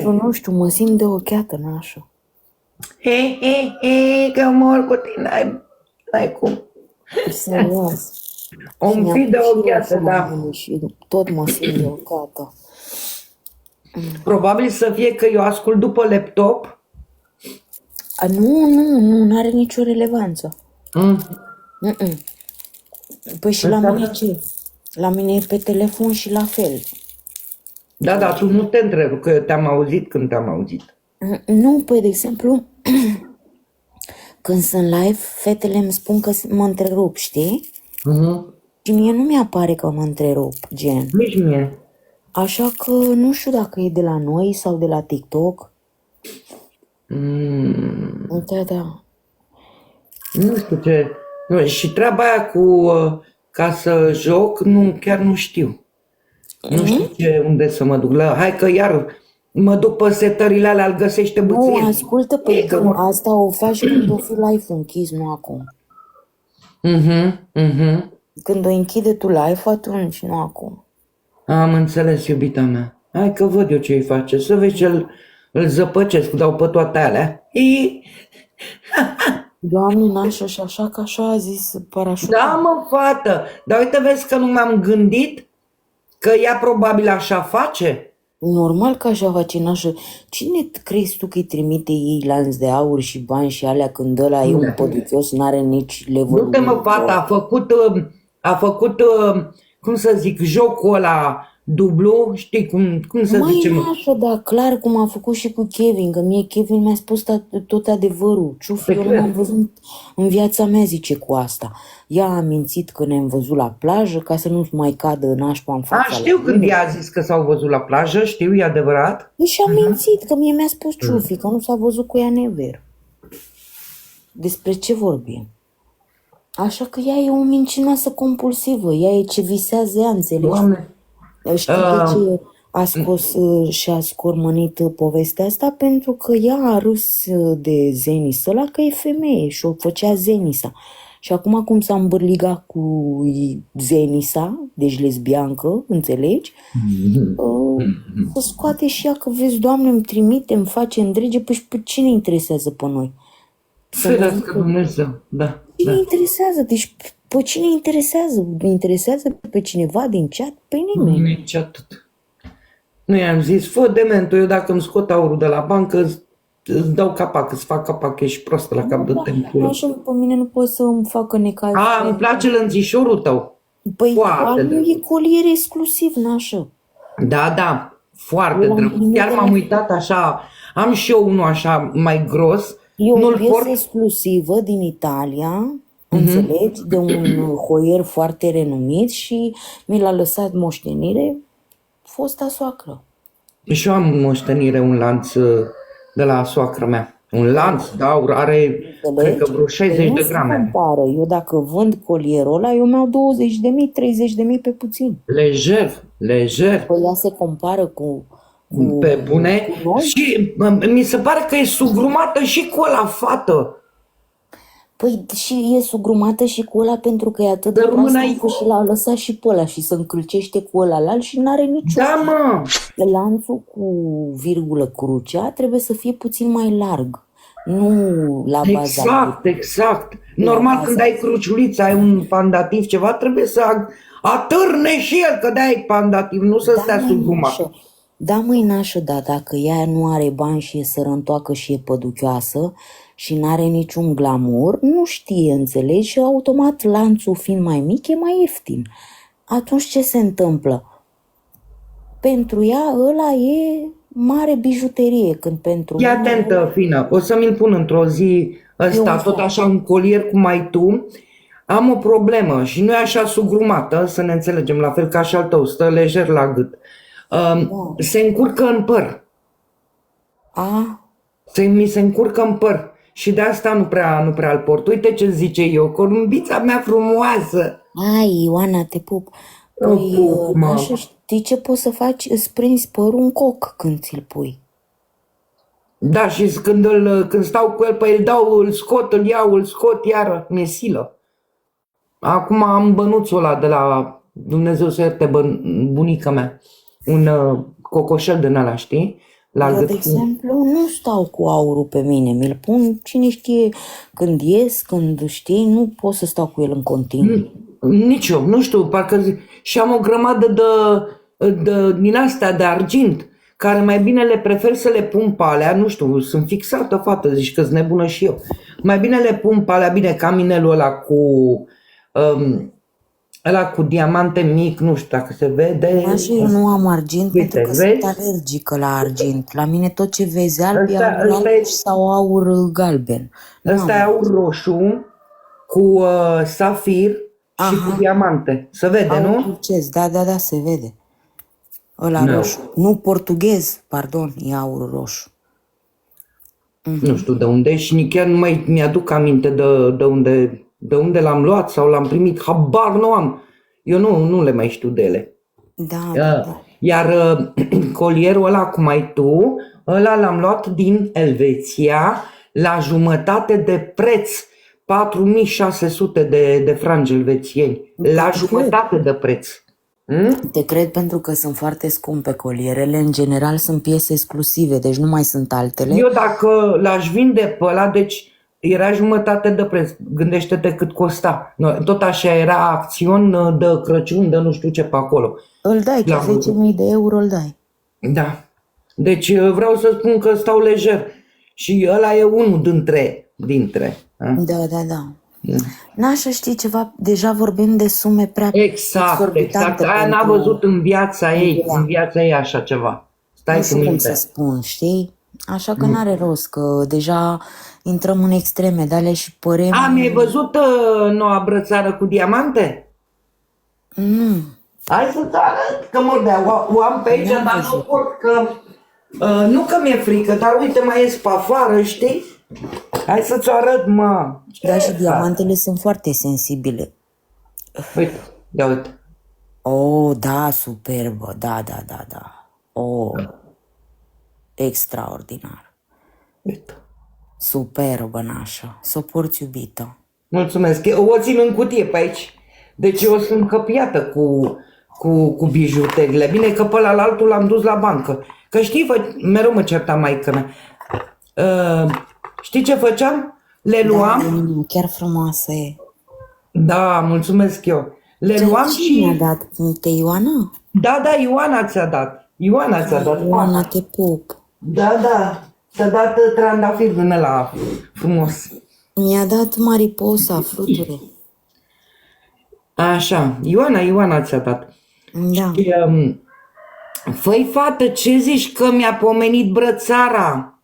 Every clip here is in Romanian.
pentru, nu știu, mă simt de ocheată, nașă. Că mor cu tine, n-ai cum. Serios. Om fi de ocheată, da. Și tot mă simt de ocheată. Probabil să fie că eu ascult după laptop. Nu are nicio relevanță. Păi și la mine ce? La mine e pe telefon și la fel. Da, tu nu te întrebi, că te-am auzit când te-am auzit. Nu, păi de exemplu, când sunt live, fetele îmi spun că mă întrerup, știi? Și mie nu mi-apare că mă întrerup, gen. Nici mie. Așa că nu știu dacă e de la noi sau de la TikTok. Da. Nu știu ce. Nu, și treaba aia cu ca să joc, chiar nu știu. Nu știu unde să mă duc. Hai că iar mă duc pe setările alea, îl găsește băție. Nu, ascultă, păi asta o faci când o fi live închis, nu acum. Când o închide tu live, atunci, nu acum. Am înțeles, iubita mea. Hai că văd eu ce îi face. Să vezi ce îl zăpăcesc, dau pe toate alea. Doamne, nașă, și așa că așa a zis parașutul. Da, mă, fată. Dar uite, vezi că nu m-am gândit că ea probabil așa face. Normal că așa face, nașă. Cine crezi tu că îi trimite ei lanț de aur și bani și alea când ăla e un păduchios, n-are nici level? Du-te, mă, fată, a făcut, cum să zic, jocul ăla dublu, știi, cum să zicem? Măi, nașă, da, clar cum a făcut și cu Kevin, că mie Kevin mi-a spus tot adevărul. Ciufi, eu nu m-am văzut în viața mea, zice, cu asta. Ea a mințit că ne-am văzut la plajă ca să nu mai cadă nașpa în fața. Știu când ea a zis că s-au văzut la plajă, știu, e adevărat. Și a mințit, că mie mi-a spus Ciufi că nu s-a văzut cu ea never. Despre ce vorbim? Așa că ea e o mincinoasă compulsivă, ea e ce visează ea, înțelegi? Doamne. Știi de ce a scos și a scormănit povestea asta? Pentru că ea a râs de Zenis ăla că e femeie și o făcea Zenisa. Și acum cum s-a îmbârligat cu Zenisa, deci lesbiancă, înțelegi? Să scoate și ea că vezi, Doamne, îmi trimite, îmi face îndrege, păi și pe cine interesează pe noi? Ferească Dumnezeu, da. Cine interesează? Deci pe cine interesează? Interesează pe cineva din chat? Pe nimeni. Nici atât. Nu i-am zis, fă dementul, eu dacă îmi scot aurul de la bancă, îți dau capac, îți fac capac, ești prost la cap de tempul. Așa, pe mine nu pot să îmi facă necaz. Îmi place lănțișorul tău. Păi, al meu e colier exclusiv, nașă. Da, foarte drăguț. Chiar m-am uitat așa, am și eu unul așa mai gros. E o piesă exclusivă din Italia, înțelegi, de un hoier foarte renumit și mi l-a lăsat moștenire fosta soacră. Și eu am moștenire un lanț de la soacră mea. Un lanț de aur are, cred că vreo 60 de grame. Nu se compară. Eu dacă vând colierul ăla, eu mi-au 20.000, 30.000 pe puțin. Lejer. Păi ea se compară cu pe bune și mi se pare că e sugrumată și cu ăla, fată. Păi și e sugrumată și cu ăla pentru că e atât de proastă și l-a lăsat și pe ăla și se încălcește cu ăla și n-are niciun... Da, mă! Lanțul cu virgulă crucea trebuie să fie puțin mai larg, nu la baza... Exact. Normal când ai cruciuliță, ai un pandativ, ceva, trebuie să atârne și el, că de-aia e pandativ, nu să stea sugrumat. Da, măi, nașă, da, dacă ea nu are bani și e sărăntoacă și e păduchioasă și n-are niciun glamour, nu știe, înțelegi? Și automat lanțul fiind mai mic e mai ieftin. Atunci ce se întâmplă? Pentru ea ăla e mare bijuterie, când pentru Fii atentă, Fină, o să mi-l pun într-o zi ăsta, tot așa un colier cum ai tu. Am o problemă și nu e așa sugrumată, să ne înțelegem, la fel ca și al tău, stă lejer la gât. Se încurcă în păr. Mi se încurcă în păr și de asta nu prea îl port. Uite ce zice eu, columbița mea frumoasă. Ai, Ioana, te pup. Păi, așa, știi ce poți să faci? Îți prinzi părul în coc când ți-l pui. Da, și când stau cu el, păi îl dau, îl scot, îl iau, îl scot, iară, mi-e silă. Acum am bănuțul ăla de la Dumnezeu să ierte bunica mea. Un cocoșel din ăla, știi? la Eu, gât. de exemplu, nu stau cu aurul pe mine, mi-l pun cine știe când ies, când știi, nu pot să stau cu el în continuu. Nici eu, nu știu, și am o grămadă din astea de argint, care mai bine le prefer să le pun pe alea, nu știu, sunt fixată, fată, zici că-s nebună și eu. Mai bine le pun pe alea, bine, caminelul ăla cu diamante mic, nu știu dacă se vede. Așa eu nu am argint Uite, pentru că vezi? sunt alergică la argint. La mine tot ce vezi alb e Ăsta- aur ăsta alb e- sau aur galben. Nu Ăsta am. e aur roșu cu safir și cu diamante. Se vede, Aur nu? turcez, da, se vede. Ăla Nu. roșu. Nu, portughez, pardon, e aur roșu. Nu știu de unde și nici chiar nu mai mi-aduc aminte de unde l-am luat sau l-am primit. Habar nu am. Eu nu le mai știu de ele. Da. Iar colierul ăla cum ai tu, ăla l-am luat din Elveția la jumătate de preț. 4600 de franci elvețieni. La jumătate de preț. Te cred pentru că sunt foarte scumpe colierele. În general sunt piese exclusive, deci nu mai sunt altele. Eu dacă l-aș vinde pe ăla, deci era jumătate de preț. Gândește-te cât costa. Tot așa era acțiuni de Crăciun, de nu știu ce pe acolo. Îl dai, La cu 10.000 de euro îl dai. Da. Deci vreau să spun că stau lejer. Și ăla e unul dintre. Da. N-aș ști ceva, deja vorbim de sume prea Exact. exorbitante Aia n-a pentru- văzut în viața ei. Da. În viața ei așa ceva. Stai Nu cu știu cum minte. să spun, știi? Așa că n-are rost, că deja intrăm în extreme, de alea și părem... Mi-ai văzut noua brățară cu diamante? Nu. Hai să-ți arăt, că o am pe aici, N-am dar nu văzut. pot că... nu că mi-e frică, dar uite, mai ies pe afară, știi? Hai să-ți arăt, mă. Da, și diamantele sunt foarte sensibile. Uite, ia uite. Oh, da, superbă, da. Oh, extraordinar. Uite. Superbă, nașă. Să o porți iubită. Mulțumesc. Eu o țin în cutie pe aici. Deci eu sunt căpiată cu bijuteriile. Bine că pe ăla altul l-am dus la bancă. Că știi, mereu mă certa maică-mea. Știi ce făceam? Le luam. Chiar frumoasă e. Da, mulțumesc eu. Le luam Cine a și... dat? Te Ioana? Da, Ioana ți-a dat. Ioana ți-a dat. Ioana, te pup. Da. Ți-a dat trandafir din ăla frumos. Mi-a dat mariposa, fluture. Așa, Ioana ți-a dat. Da. Și, făi, fată, ce zici că mi-a pomenit brățara?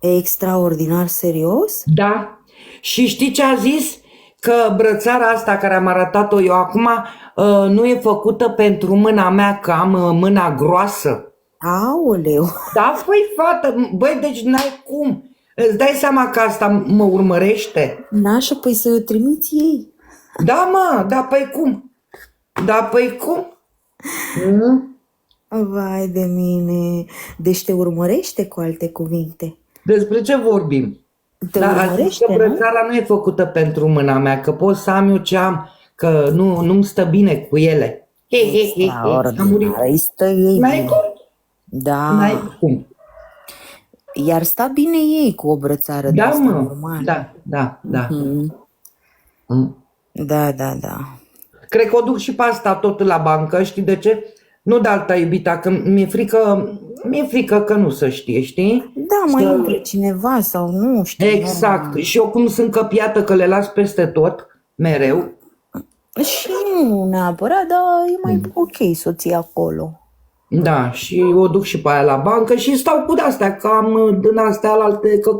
Extraordinar serios? Da. Și știi ce a zis? Că brățara asta care am arătat-o eu acum nu e făcută pentru mâna mea, că am mâna groasă. Aoleu! Da, făi, fată, băi, deci n-ai cum. Îți dai seama că asta mă urmărește? Nașă, păi să-i o trimiți ei. Da, mă, da, păi cum? Da, păi cum? Vai de mine! Deci te urmărește, cu alte cuvinte. Despre ce vorbim? Te Da, a zis urmărește, că nu? brățara nu e făcută pentru mâna mea, că pot să am eu ce am, că nu-mi stă bine cu ele. Am murit. Extraordinar, îi stă ei N-ai bine. cum? Da, N-ai cum. iar sta bine ei cu o brățară de Da, asta mă, normală. da. Da. Cred că o duc și pe asta tot la bancă, știi de ce? Nu de alta, iubita, că mi-e frică că nu să știe, știi? Da, mai intră cineva sau nu știu. Exact. normal. Și eu cum sunt căpiată că le las peste tot, mereu, Și nu neapărat, dar e mai ok să o ții acolo. da, și o duc și pe aia la bancă și stau cu de-astea, că am din astea alte, că